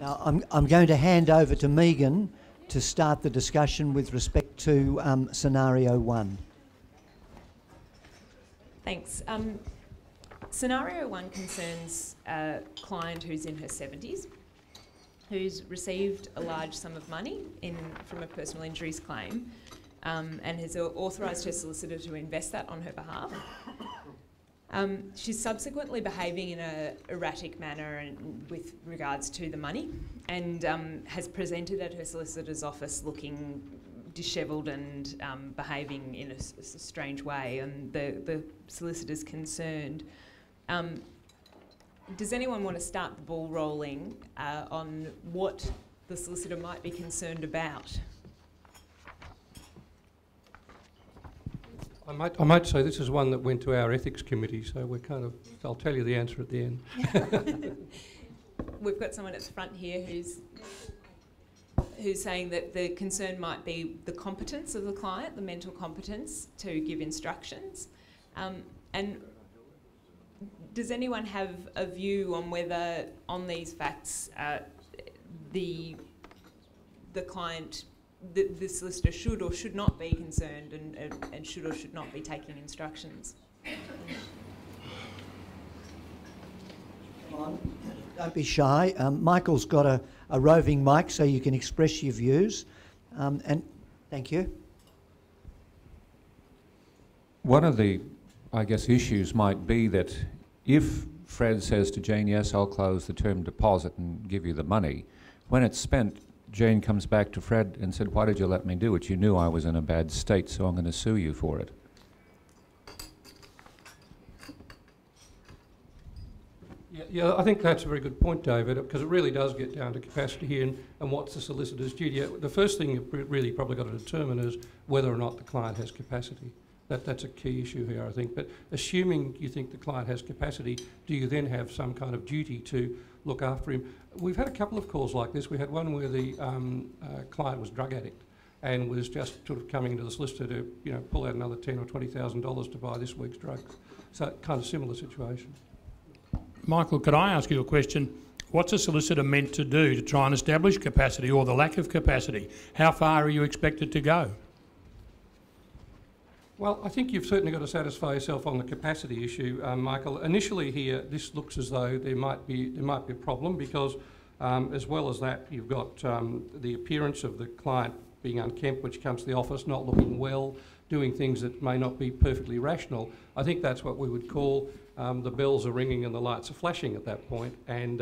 Now, I'm going to hand over to Megan to start the discussion with respect to scenario 1. Thanks. Scenario 1 concerns a client who's in her 70s, who's received a large sum of money from a personal injuries claim, and has authorised her solicitor to invest that on her behalf. She's subsequently behaving in an erratic manner with regards to the money, and has presented at her solicitor's office looking dishevelled and behaving in a strange way, and the solicitor's concerned. Does anyone want to start the ball rolling on what the solicitor might be concerned about? I might say this is one that went to our ethics committee, so we're kind of, I'll tell you the answer at the end. We've got someone at the front here who's saying that the concern might be the competence of the client, the mental competence to give instructions. And does anyone have a view on whether, on these facts, the client, the solicitor should or should not be concerned and should or should not be taking instructions? Come on, don't be shy. Michael's got a roving mic so you can express your views. And thank you. One of the, I guess, issues might be that if Fred says to Jane, yes, I'll close the term deposit and give you the money, when it's spent, Jane comes back to Fred and said, why did you let me do it? You knew I was in a bad state, so I'm going to sue you for it. Yeah, I think that's a very good point, David, because it really does get down to capacity here and what's the solicitor's duty. The first thing you've really probably got to determine is whether or not the client has capacity. That's a key issue here, I think. But assuming you think the client has capacity, do you then have some kind of duty to look after him? We've had a couple of calls like this. We had one where the client was drug addict and was just sort of coming into the solicitor to, pull out another $10,000 or $20,000 to buy this week's drugs. So kind of similar situation. Michael, could I ask you a question? What's a solicitor meant to do to try and establish capacity or the lack of capacity? How far are you expected to go? Well, I think you've certainly got to satisfy yourself on the capacity issue, Michael. Initially here, this looks as though there might be a problem because, as well as that, you've got the appearance of the client being unkempt, which comes to the office, not looking well, doing things that may not be perfectly rational. I think that's what we would call the bells are ringing and the lights are flashing at that point. And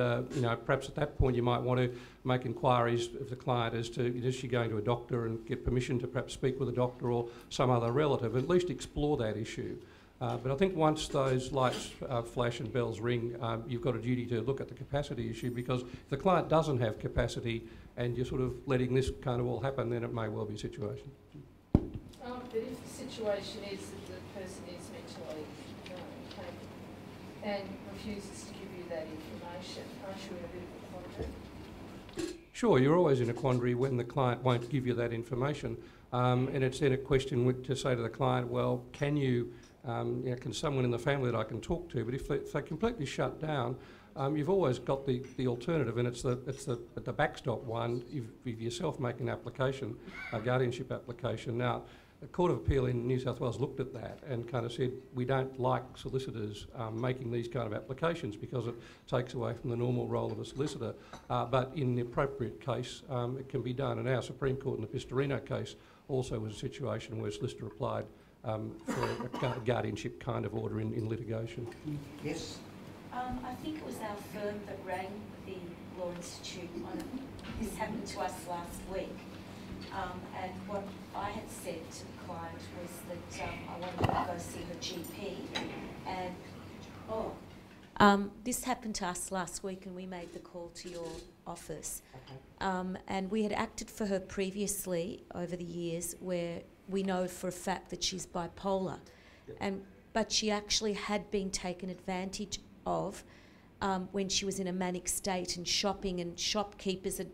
perhaps at that point you might want to make inquiries of the client as to, is she going to a doctor and get permission to perhaps speak with a doctor or some other relative, at least explore that issue. But I think once those lights flash and bells ring, you've got a duty to look at the capacity issue, because if the client doesn't have capacity and you're sort of letting this kind of all happen, then it may well be a situation. But if the situation is that the person is mentally incapable and refuses to give you that information, aren't you in a bit of a quandary? Sure, you're always in a quandary when the client won't give you that information. And it's then a question to say to the client, well, can you, can someone in the family that I can talk to? But if they completely shut down, you've always got the alternative, and it's the backstop one. If you yourself make an application, a guardianship application. Now, the Court of Appeal in New South Wales looked at that and kind of said, we don't like solicitors making these kind of applications because it takes away from the normal role of a solicitor. But in the appropriate case, it can be done. And our Supreme Court in the Pistorino case also was a situation where a solicitor applied for a guardianship kind of order in litigation. Yes. I think it was our firm that rang the Law Institute on it. This happened to us last week. And what I had said to the client was that I wanted to go see her GP. And this happened to us last week, and we made the call to your office. Okay. And we had acted for her previously over the years, where we know for a fact that she's bipolar. Yep. But she actually had been taken advantage of when she was in a manic state and shopping, and shopkeepers had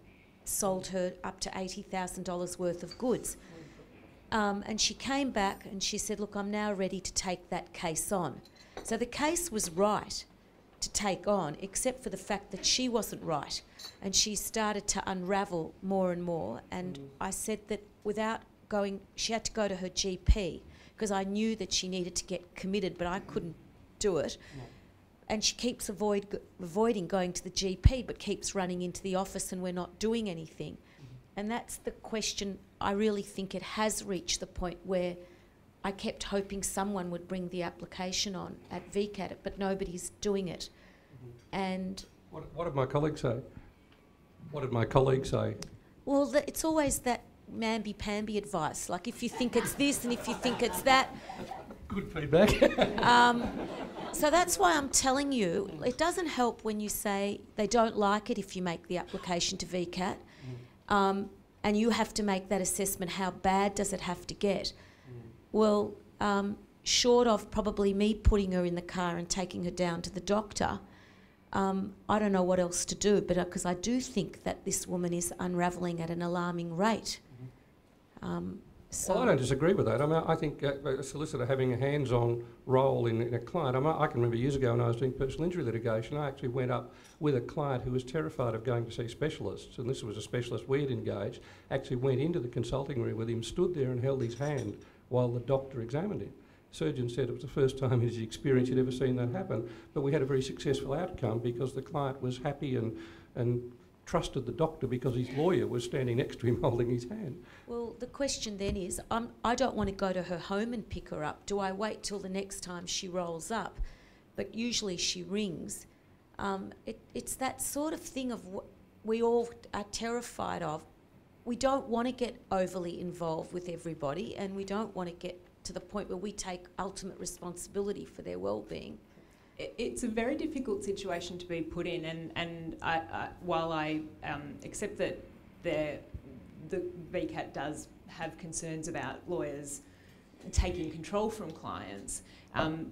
sold her up to $80,000 worth of goods. And she came back and she said, look, I'm now ready to take that case on. So the case was right, to take on, except for the fact that she wasn't right. And she started to unravel more and more. And I said that without going, she had to go to her GP, because I knew that she needed to get committed, but I couldn't do it. No. And she keeps avoiding going to the GP, but keeps running into the office, and we're not doing anything. Mm-hmm. And that's the question. I really think it has reached the point where I kept hoping someone would bring the application on at VCAT, but nobody's doing it. Mm-hmm. And what did my colleague say? What did my colleague say? Well, it's always that mamby-pamby advice, like if you think it's this and if you think it's that. Good feedback. So that's why I'm telling you, it doesn't help when you say they don't like it if you make the application to VCAT, and you have to make that assessment, how bad does it have to get? Well, short of probably me putting her in the car and taking her down to the doctor, I don't know what else to do, but because I do think that this woman is unravelling at an alarming rate. Well, I don't disagree with that. I mean, I think a solicitor having a hands-on role in a client, I can remember years ago when I was doing personal injury litigation, I actually went up with a client who was terrified of going to see specialists, and this was a specialist we had engaged, actually went into the consulting room with him, stood there and held his hand while the doctor examined him. The surgeon said it was the first time in his experience he'd ever seen that happen, but we had a very successful outcome because the client was happy and trusted the doctor because his lawyer was standing next to him holding his hand. Well, the question then is, I don't want to go to her home and pick her up. Do I wait till the next time she rolls up? But usually she rings. It's that sort of thing of what we all are terrified of. We don't want to get overly involved with everybody, and we don't want to get to the point where we take ultimate responsibility for their well-being. It's a very difficult situation to be put in, and while I accept that the VCAT does have concerns about lawyers taking control from clients,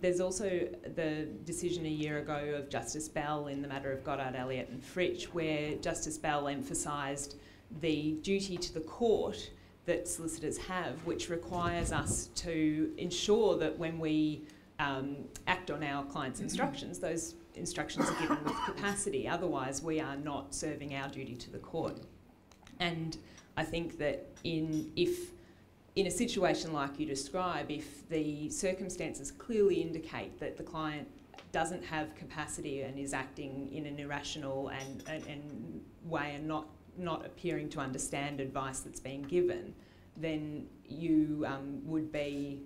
there's also the decision a year ago of Justice Bell in the matter of Goddard, Elliott and Fritsch, where Justice Bell emphasised the duty to the court that solicitors have, which requires us to ensure that when we act on our clients' instructions, those instructions are given with capacity. Otherwise, we are not serving our duty to the court. And I think that if in a situation like you describe, if the circumstances clearly indicate that the client doesn't have capacity and is acting in an irrational and way and not appearing to understand advice that's being given, then you would be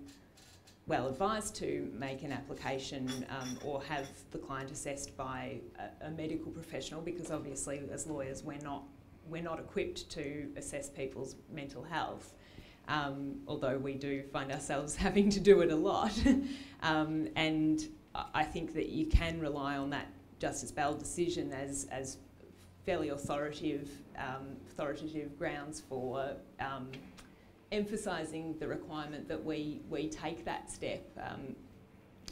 well advised to make an application or have the client assessed by a medical professional, because obviously as lawyers we're not equipped to assess people's mental health, although we do find ourselves having to do it a lot. And I think that you can rely on that Justice Bell decision as fairly authoritative grounds for emphasising the requirement that we take that step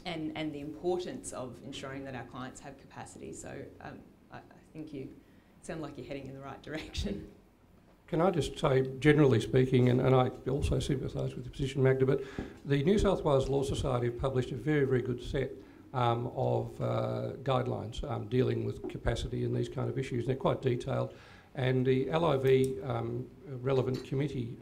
and the importance of ensuring that our clients have capacity. So I think you sound like you're heading in the right direction. Can I just say, generally speaking, and I also sympathise with the position, Magda, but the New South Wales Law Society have published a very, very good set of guidelines dealing with capacity and these kind of issues. They're quite detailed. And the LIV relevant committee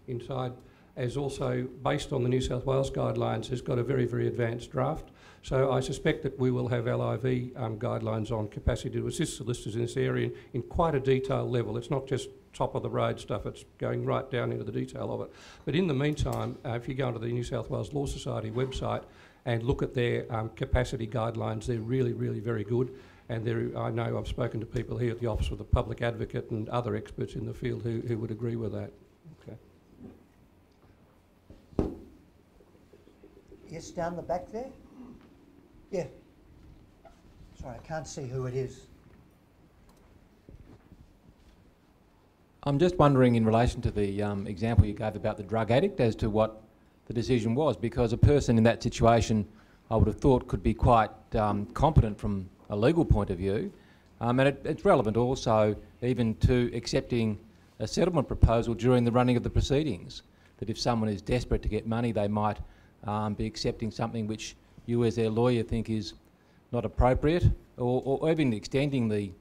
inside has also, based on the New South Wales guidelines, has got a very, very advanced draft. So I suspect that we will have LIV guidelines on capacity to assist solicitors in this area in quite a detailed level. It's not just top of the road stuff, it's going right down into the detail of it. But in the meantime, if you go onto the New South Wales Law Society website and look at their capacity guidelines, they're really, really very good. And I know I've spoken to people here at the Office of the Public Advocate and other experts in the field who would agree with that. Okay. Yes, down the back there? Yeah. Sorry, I can't see who it is. I'm just wondering in relation to the example you gave about the drug addict as to what the decision was, because a person in that situation I would have thought could be quite competent from a legal point of view, and it's relevant also even to accepting a settlement proposal during the running of the proceedings, that if someone is desperate to get money they might be accepting something which you as their lawyer think is not appropriate, or even extending the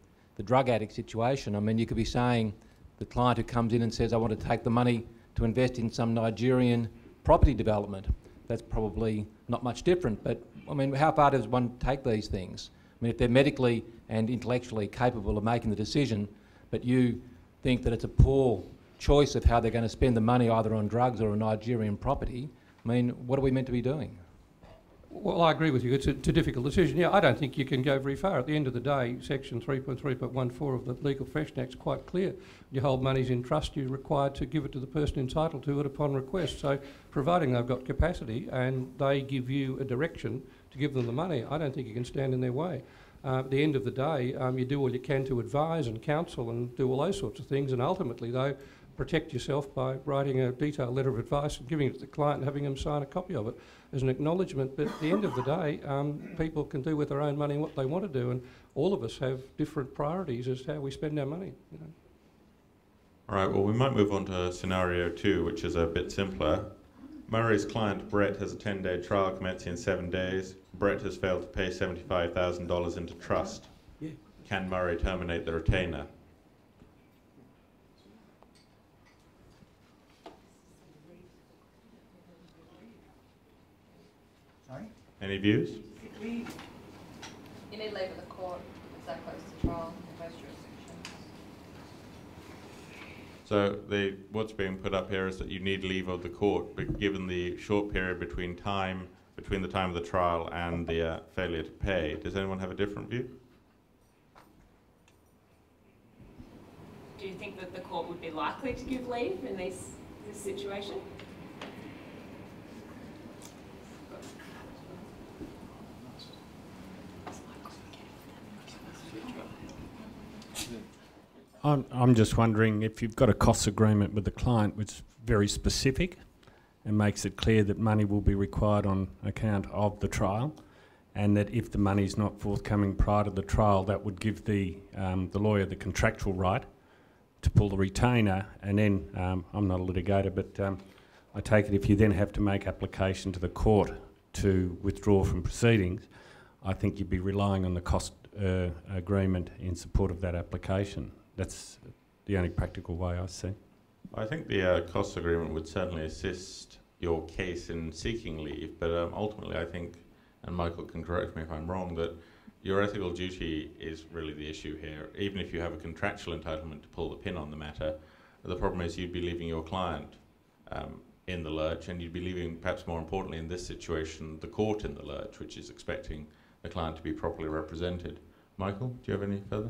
drug addict situation. I mean, you could be saying the client who comes in and says, I want to take the money to invest in some Nigerian property development. That's probably not much different, but I mean, how far does one take these things? I mean, if they're medically and intellectually capable of making the decision, but you think that it's a poor choice of how they're going to spend the money either on drugs or a Nigerian property, I mean, what are we meant to be doing? Well, I agree with you. It's a difficult decision. Yeah, I don't think you can go very far. At the end of the day, Section 3.3.14 of the Legal Profession Act is quite clear. You hold monies in trust, you're required to give it to the person entitled to it upon request. So, providing they've got capacity and they give you a direction to give them the money, I don't think you can stand in their way. At the end of the day, you do all you can to advise and counsel and do all those sorts of things, and ultimately, though, protect yourself by writing a detailed letter of advice and giving it to the client and having them sign a copy of it as an acknowledgement. But at the end of the day, people can do with their own money what they want to do, and all of us have different priorities as to how we spend our money. You know. All right, well, we might move on to scenario 2, which is a bit simpler. Murray's client, Brett, has a 10-day trial commencing in 7 days. Brett has failed to pay $75,000 into trust. Yeah. Can Murray terminate the retainer? Sorry? Any views? You need leave of the court if that close to trial in most jurisdictions. So what's being put up here is that you need leave of the court, but given the short period between the time of the trial and the failure to pay. Does anyone have a different view? Do you think that the court would be likely to give leave in this situation? I'm just wondering if you've got a costs agreement with the client which is very specific and makes it clear that money will be required on account of the trial, and that if the money is not forthcoming prior to the trial, that would give the lawyer the contractual right to pull the retainer. And then, I'm not a litigator, but I take it if you then have to make application to the court to withdraw from proceedings, I think you'd be relying on the cost agreement in support of that application. That's the only practical way I see. I think the costs agreement would certainly assist your case in seeking leave, but ultimately I think, and Michael can correct me if I'm wrong, that your ethical duty is really the issue here. Even if you have a contractual entitlement to pull the pin on the matter, the problem is you'd be leaving your client in the lurch, and you'd be leaving, perhaps more importantly in this situation, the court in the lurch, which is expecting the client to be properly represented. Michael, do you have any further?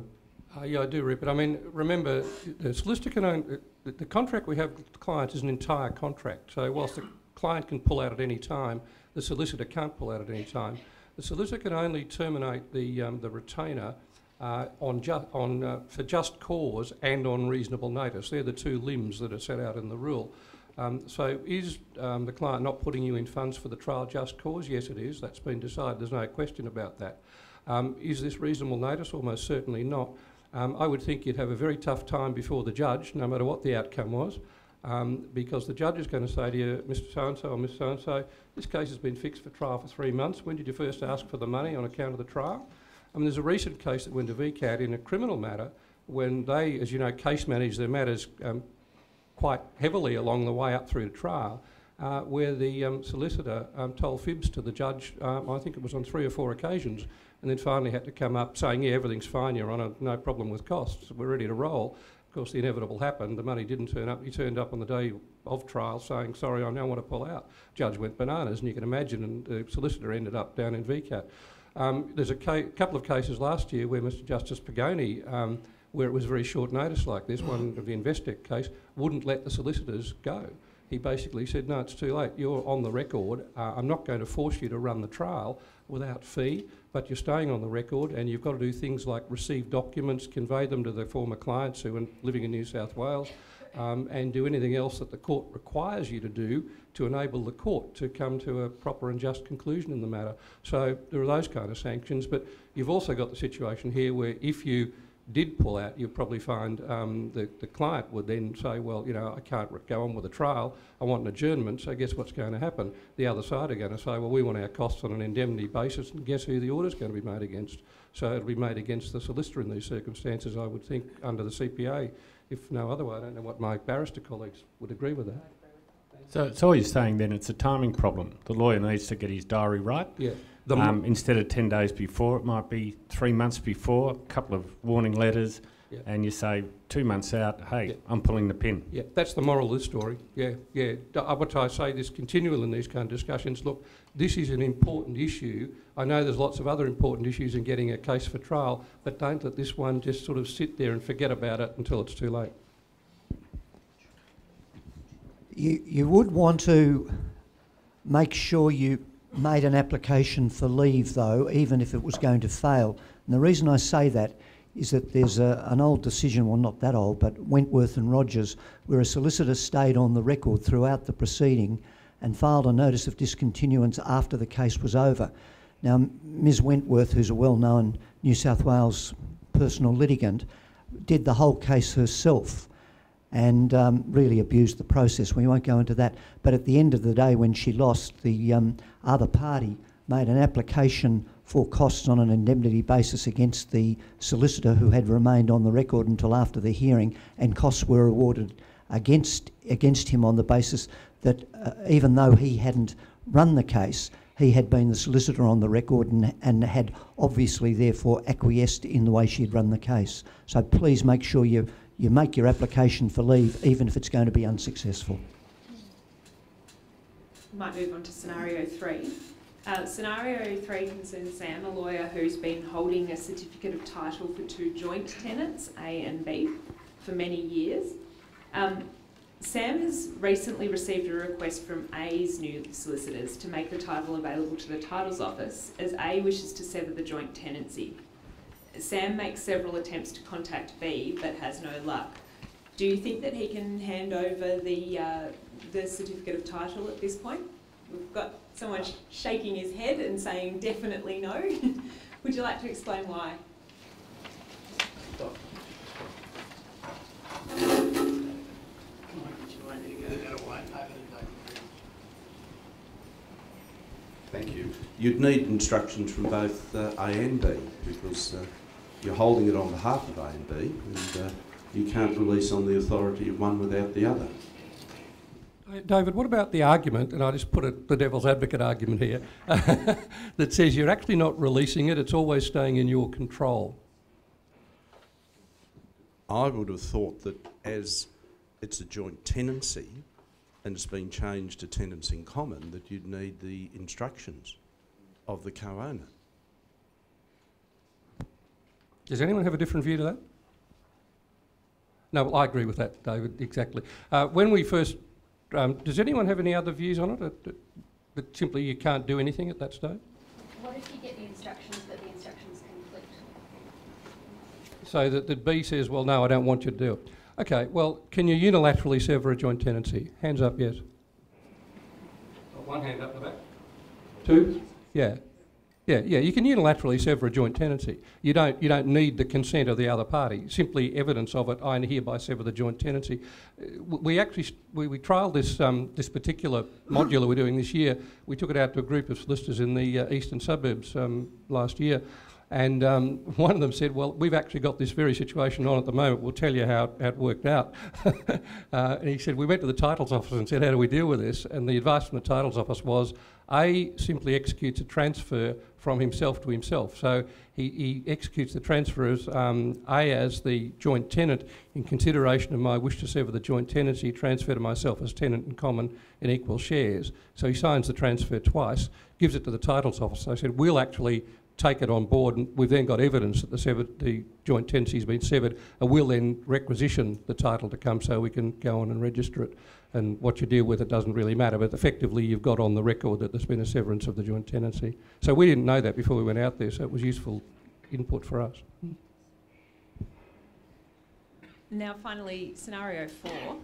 Yeah, I do, Rupert. I mean, remember, the solicitor can own, the contract we have with the client is an entire contract. So whilst the client can pull out at any time, the solicitor can't pull out at any time. The solicitor can only terminate the retainer for just cause and on reasonable notice. They're the two limbs that are set out in the rule. So is the client not putting you in funds for the trial just cause? Yes, it is. That's been decided. There's no question about that. Is this reasonable notice? Almost certainly not. I would think you'd have a very tough time before the judge, no matter what the outcome was, because the judge is going to say to you, Mr So-and-so or Miss So-and-so, this case has been fixed for trial for 3 months. When did you first ask for the money on account of the trial? I mean, there's a recent case that went to VCAT in a criminal matter when they, as you know, case manage their matters quite heavily along the way up through to trial, where the solicitor told fibs to the judge, I think it was on 3 or 4 occasions, and then finally had to come up saying, yeah, everything's fine, Your Honour, no problem with costs, we're ready to roll. Of course, the inevitable happened. The money didn't turn up. He turned up on the day of trial saying, sorry, I now want to pull out. Judge went bananas, and you can imagine, and the solicitor ended up down in VCAT. There's a couple of cases last year where Mr Justice Pagoni, where it was very short notice like this, one of the Investec case, wouldn't let the solicitors go. He basically said, no, it's too late. You're on the record. I'm not going to force you to run the trial without fee, but you're staying on the record, and you've got to do things like receive documents, convey them to their former clients who are living in New South Wales, and do anything else that the court requires you to do to enable the court to come to a proper and just conclusion in the matter. So there are those kind of sanctions, but you've also got the situation here where if you did pull out, you'll probably find the client would then say, well, you know, I can't go on with the trial, I want an adjournment, so guess what's going to happen? The other side are going to say, well, we want our costs on an indemnity basis, and guess who the order's going to be made against? So it'll be made against the solicitor in these circumstances, I would think, under the CPA, if no other way. I don't know what my barrister colleagues would agree with that. So all you're saying then, it's a timing problem. The lawyer needs to get his diary right. Yeah. Instead of 10 days before, it might be 3 months before, a couple of warning letters, and you say 2 months out, hey, I'm pulling the pin. Yeah, that's the moral of this story. Yeah. What I say this continual in these kind of discussions, look, this is an important issue. I know there's lots of other important issues in getting a case for trial, but don't let this one just sort of sit there and forget about it until it's too late. You would want to make sure you made an application for leave, though, even if it was going to fail. And the reason I say that is that there's an old decision, well, not that old, but Wentworth and Rogers, where a solicitor stayed on the record throughout the proceeding and filed a notice of discontinuance after the case was over. Now, Ms Wentworth, who's a well-known New South Wales personal litigant, did the whole case herself and really abused the process. We won't go into that. But at the end of the day, when she lost, the other party made an application for costs on an indemnity basis against the solicitor who had remained on the record until after the hearing, and costs were awarded against him on the basis that even though he hadn't run the case, he had been the solicitor on the record and had obviously therefore acquiesced in the way she had run the case. So please make sure you make your application for leave, even if it's going to be unsuccessful. Might move on to scenario 3. Scenario 3 concerns Sam, a lawyer who's been holding a certificate of title for 2 joint tenants, A and B, for many years. Sam has recently received a request from A's new solicitors to make the title available to the titles office, as A wishes to sever the joint tenancy. Sam makes several attempts to contact B, but has no luck. Do you think that he can hand over the certificate of title at this point? We've got someone shaking his head and saying definitely no. Would you like to explain why? Thank you. You'd need instructions from both A and B, because you're holding it on behalf of A and B, and you can't release on the authority of one without the other. David, what about the argument, and I just put the devil's advocate argument here, that says you're actually not releasing it, it's always staying in your control? I would have thought that as it's a joint tenancy and it's been changed to tenants in common, that you'd need the instructions of the co-owner. Does anyone have a different view to that? No, well, I agree with that, David, exactly. When we first... does anyone have any other views on it? That simply you can't do anything at that stage? What if you get the instructions but the instructions conflict? So that B says, well, no, I don't want you to do it. Okay, well, can you unilaterally sever a joint tenancy? Hands up, yes. One hand up the back. 2? Yeah. Yeah, you can unilaterally sever a joint tenancy. You don't need the consent of the other party. Simply evidence of it, I hereby sever the joint tenancy. We trialled this particular modular we're doing this year. We took it out to a group of solicitors in the eastern suburbs last year, and one of them said, well, we've actually got this very situation on at the moment, we'll tell you how it worked out. And he said, we went to the titles office and said, how do we deal with this? And the advice from the titles office was, A simply executes a transfer from himself to himself. So he executes the transfer as A as the joint tenant in consideration of my wish to sever the joint tenancy, transfer to myself as tenant in common in equal shares. So he signs the transfer twice, gives it to the titles office. So I said, we'll actually take it on board, and we've then got evidence that the joint tenancy has been severed, and we'll then requisition the title to come so we can go on and register it. And what you deal with, it doesn't really matter, but effectively you've got on the record that there's been a severance of the joint tenancy. So we didn't know that before we went out there, so it was useful input for us. Now finally, scenario 4.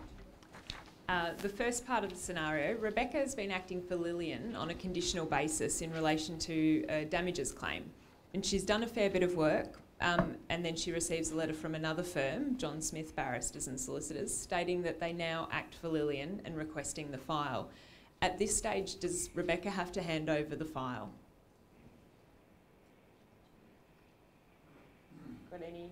The first part of the scenario, Rebecca has been acting for Lillian on a conditional basis in relation to a damages claim. And she's done a fair bit of work, and then she receives a letter from another firm, John Smith Barristers and Solicitors, stating that they now act for Lillian and requesting the file. At this stage, does Rebecca have to hand over the file? Got any?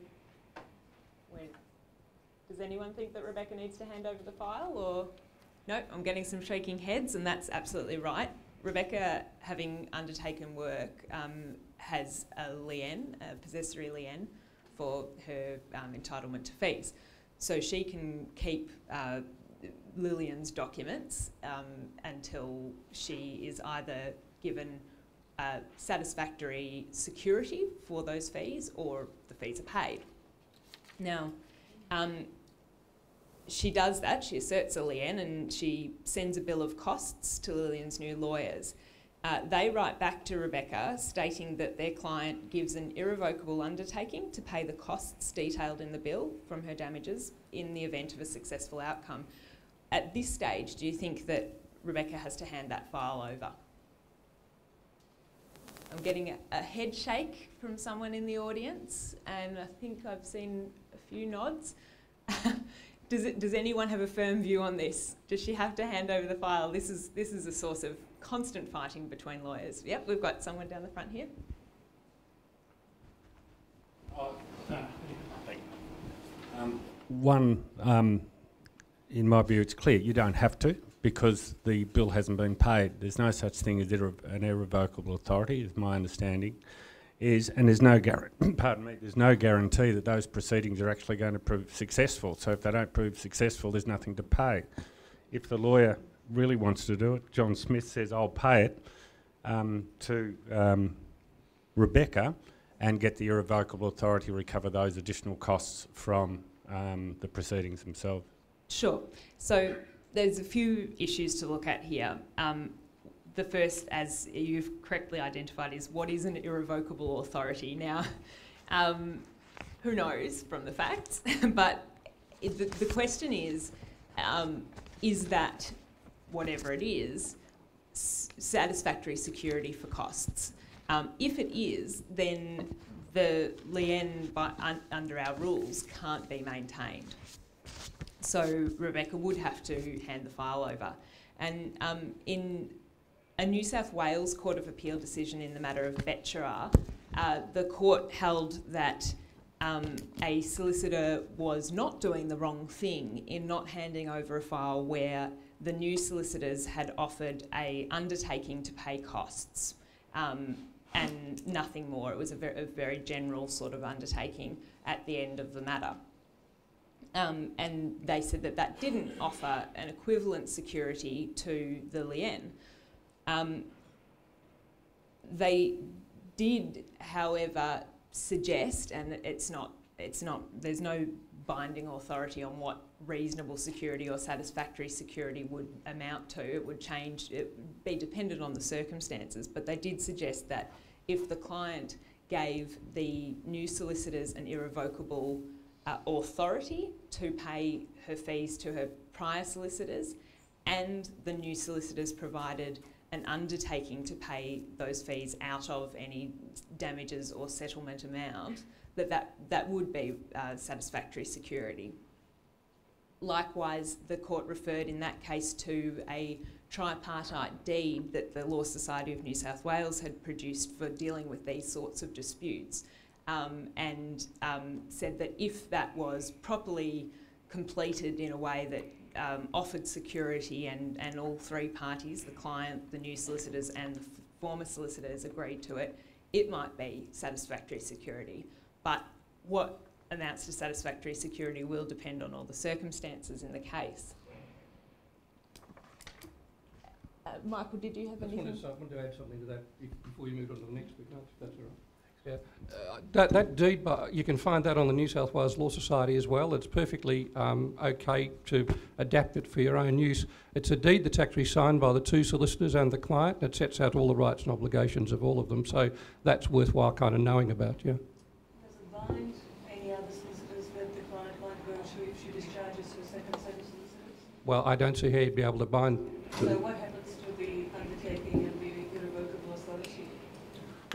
Does anyone think that Rebecca needs to hand over the file, or? No, I'm getting some shaking heads, and that's absolutely right. Rebecca, having undertaken work, has a lien, a possessory lien, for her entitlement to fees. So she can keep Lillian's documents until she is either given satisfactory security for those fees or the fees are paid. Now, she does that, she asserts a lien and she sends a bill of costs to Lillian's new lawyers. They write back to Rebecca stating that their client gives an irrevocable undertaking to pay the costs detailed in the bill from her damages in the event of a successful outcome. At this stage, do you think that Rebecca has to hand that file over? I'm getting a head shake from someone in the audience, and I think I've seen a few nods. Does anyone have a firm view on this? Does she have to hand over the file? This is a source of constant fighting between lawyers. Yep, we've got someone down the front here. In my view, it's clear you don't have to, because the bill hasn't been paid. There's no such thing as an irrevocable authority, is my understanding. And there's no there's no guarantee that those proceedings are actually going to prove successful. So if they don't prove successful, there's nothing to pay. If the lawyer really wants to do it, John Smith says, I'll pay it to Rebecca and get the irrevocable authority to recover those additional costs from the proceedings themselves. Sure. So there's a few issues to look at here. The first, as you've correctly identified, is what is an irrevocable authority? Now, who knows from the facts, but the question is that, whatever it is, satisfactory security for costs? If it is, then the lien under our rules can't be maintained. So Rebecca would have to hand the file over. And in a New South Wales Court of Appeal decision in the matter of Fitzgerald, the court held that a solicitor was not doing the wrong thing in not handing over a file where the new solicitors had offered an undertaking to pay costs and nothing more. It was a very general sort of undertaking at the end of the matter. And they said that that didn't offer an equivalent security to the lien. They did, however, suggest, and there's no binding authority on what reasonable security or satisfactory security would amount to. It would change, it would be dependent on the circumstances, but they did suggest that if the client gave the new solicitors an irrevocable authority to pay her fees to her prior solicitors, and the new solicitors provided an undertaking to pay those fees out of any damages or settlement amount, that would be satisfactory security. Likewise, the court referred in that case to a tripartite deed that the Law Society of New South Wales had produced for dealing with these sorts of disputes, and said that if that was properly completed in a way that offered security and all three parties, the client, the new solicitors and the former solicitors, agreed to it, it might be satisfactory security. But what amounts to satisfactory security will depend on all the circumstances in the case. Michael, did you have anything? I want to add something to that before you move on to the next week, if that's all right. Yeah. That deed, you can find that on the New South Wales Law Society as well. It's perfectly okay to adapt it for your own use. It's a deed that's actually signed by the two solicitors and the client. It sets out all the rights and obligations of all of them, so that's worthwhile kind of knowing about, yeah. Does it bind any other solicitors that the client might go to if she discharges her second set of solicitors? Well, I don't see how you'd be able to bind... So what happens to the undertaking and the irrevocable authority?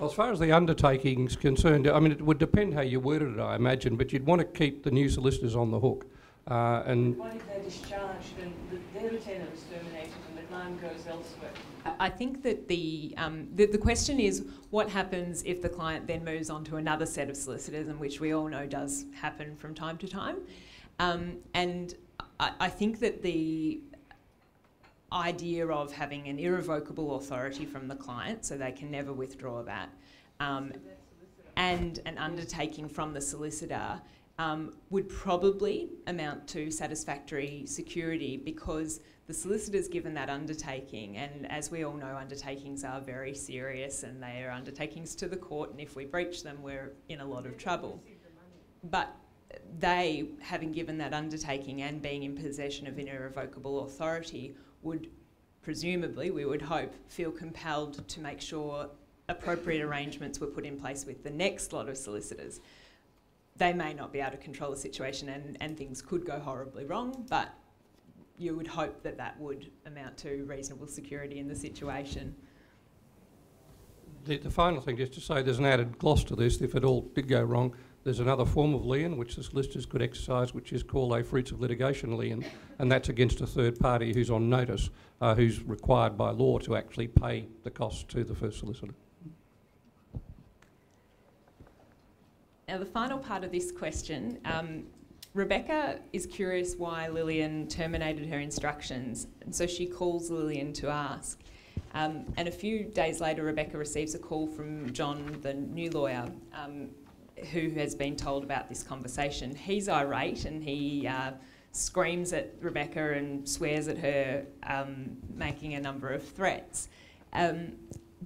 Well, as far as the undertaking's concerned, I mean, it would depend how you worded it, I imagine, but you'd want to keep the new solicitors on the hook. And what if they're discharged and their retainer is terminated and the client goes elsewhere? I think that the question is what happens if the client then moves on to another set of solicitors, and which we all know does happen from time to time. And I think that the idea of having an irrevocable authority from the client, so they can never withdraw that, and an undertaking from the solicitor would probably amount to satisfactory security, because the solicitor's given that undertaking, and as we all know, undertakings are very serious and they are undertakings to the court, and if we breach them, we're in a lot of trouble. But they, having given that undertaking and being in possession of an irrevocable authority, would presumably, we would hope, feel compelled to make sure appropriate arrangements were put in place with the next lot of solicitors. They may not be able to control the situation, and things could go horribly wrong, but you would hope that that would amount to reasonable security in the situation. The final thing, just to say, there's an added gloss to this. If it all did go wrong, there's another form of lien which the solicitors could exercise, which is called a fruits of litigation lien, and that's against a third party who's on notice, who's required by law to actually pay the costs to the first solicitor. Now, the final part of this question, Rebecca is curious why Lillian terminated her instructions, and so she calls Lillian to ask. And a few days later, Rebecca receives a call from John, the new lawyer, who has been told about this conversation. He's irate and he screams at Rebecca and swears at her, making a number of threats.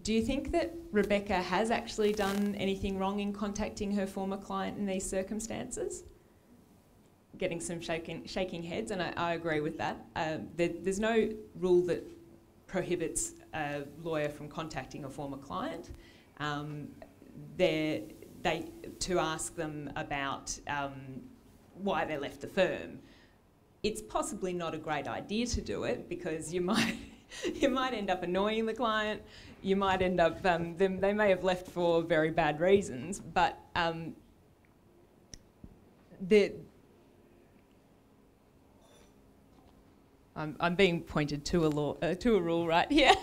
Do you think that Rebecca has actually done anything wrong in contacting her former client in these circumstances? Getting some shaking heads, and I agree with that. There's no rule that prohibits a lawyer from contacting a former client. To ask them about why they left the firm. It's possibly not a great idea to do it, because you might end up annoying the client. You might end up they may have left for very bad reasons, but I'm being pointed to a rule right here.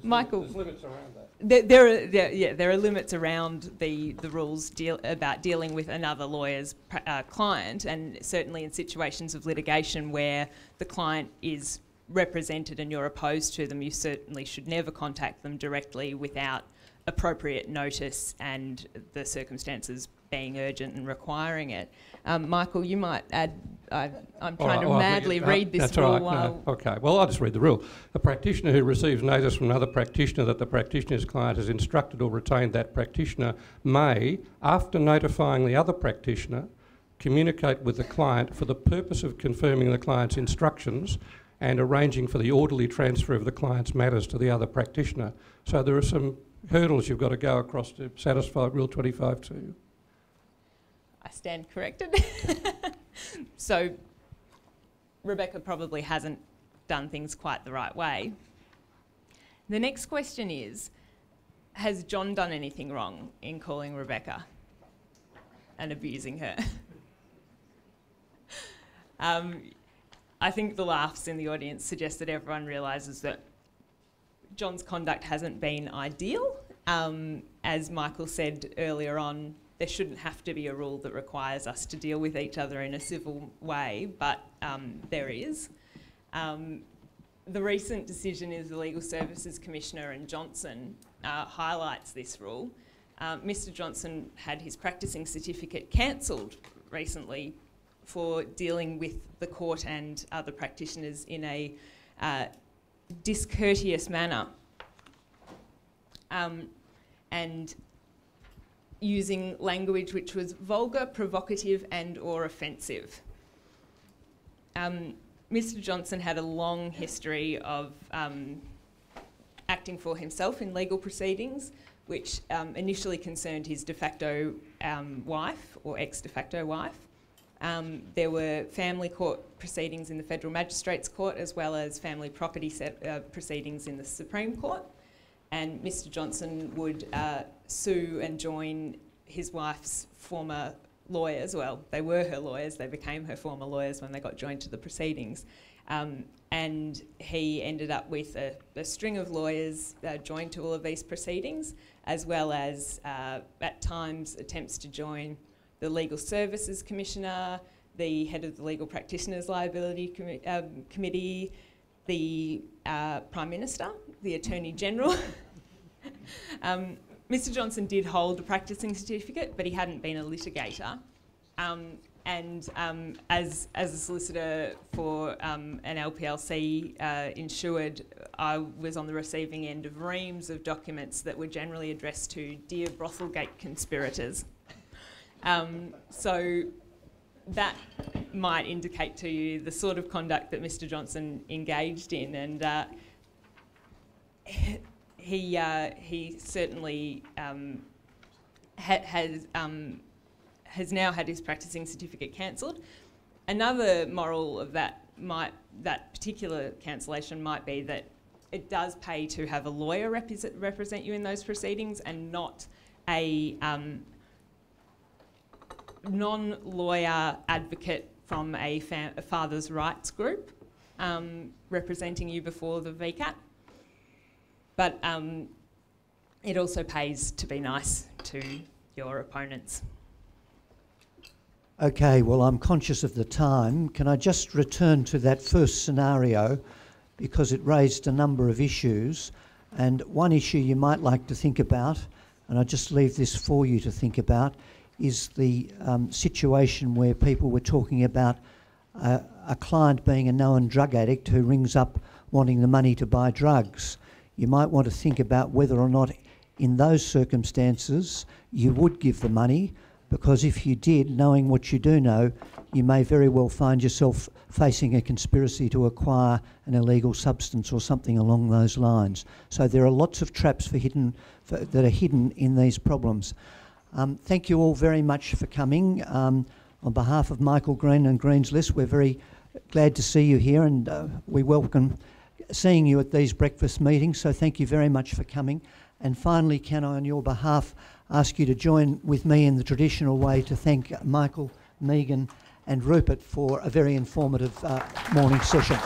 Michael, there's limits around that. There are limits around the rules about dealing with another lawyer's client, and certainly in situations of litigation where the client is represented and you're opposed to them, you certainly should never contact them directly without appropriate notice and the circumstances being urgent and requiring it. Michael, you might add, I'm trying to madly read this rule while... No, okay, well, I'll just read the rule. A practitioner who receives notice from another practitioner that the practitioner's client has instructed or retained that practitioner may, after notifying the other practitioner, communicate with the client for the purpose of confirming the client's instructions and arranging for the orderly transfer of the client's matters to the other practitioner. So there are some hurdles you've got to go across to satisfy Rule 25(2). I stand corrected. So Rebecca probably hasn't done things quite the right way. The next question is, has John done anything wrong in calling Rebecca and abusing her? I think the laughs in the audience suggest that everyone realises that John's conduct hasn't been ideal. As Michael said earlier on, there shouldn't have to be a rule that requires us to deal with each other in a civil way, but there is. The recent decision of the Legal Services Commissioner and Johnson highlights this rule. Mr Johnson had his practising certificate cancelled recently for dealing with the court and other practitioners in a discourteous manner, and using language which was vulgar, provocative and or offensive. Mr Johnson had a long history of acting for himself in legal proceedings, which initially concerned his de facto wife or ex-de facto wife. There were family court proceedings in the Federal Magistrates Court, as well as family property proceedings in the Supreme Court. and Mr Johnson would sue and join his wife's former lawyers. Well, they were her lawyers, they became her former lawyers when they got joined to the proceedings. And he ended up with a string of lawyers joined to all of these proceedings, as well as at times attempts to join the Legal Services Commissioner, the head of the Legal Practitioners Liability Committee, the Prime Minister, the Attorney General. Mr Johnson did hold a practising certificate, but he hadn't been a litigator. As a solicitor for an LPLC insured, I was on the receiving end of reams of documents that were generally addressed to Dear Brothelgate conspirators. So that might indicate to you the sort of conduct that Mr Johnson engaged in, and he certainly has now had his practising certificate cancelled. Another moral of that particular cancellation might be that it does pay to have a lawyer represent you in those proceedings, and not a non-lawyer advocate from a father's rights group representing you before the VCAT. But it also pays to be nice to your opponents. Okay, well, I'm conscious of the time. Can I just return to that first scenario, because it raised a number of issues, and one issue you might like to think about, and I just leave this for you to think about, is the situation where people were talking about a client being a known drug addict who rings up wanting the money to buy drugs. You might want to think about whether or not in those circumstances you would give the money, because if you did, knowing what you do know, you may very well find yourself facing a conspiracy to acquire an illegal substance or something along those lines. So there are lots of traps that are hidden in these problems. Thank you all very much for coming. On behalf of Michael Green and Green's List, we're very glad to see you here, and we welcome seeing you at these breakfast meetings, so thank you very much for coming. And finally, can I, on your behalf, ask you to join with me in the traditional way to thank Michael, Megan and Rupert for a very informative morning session.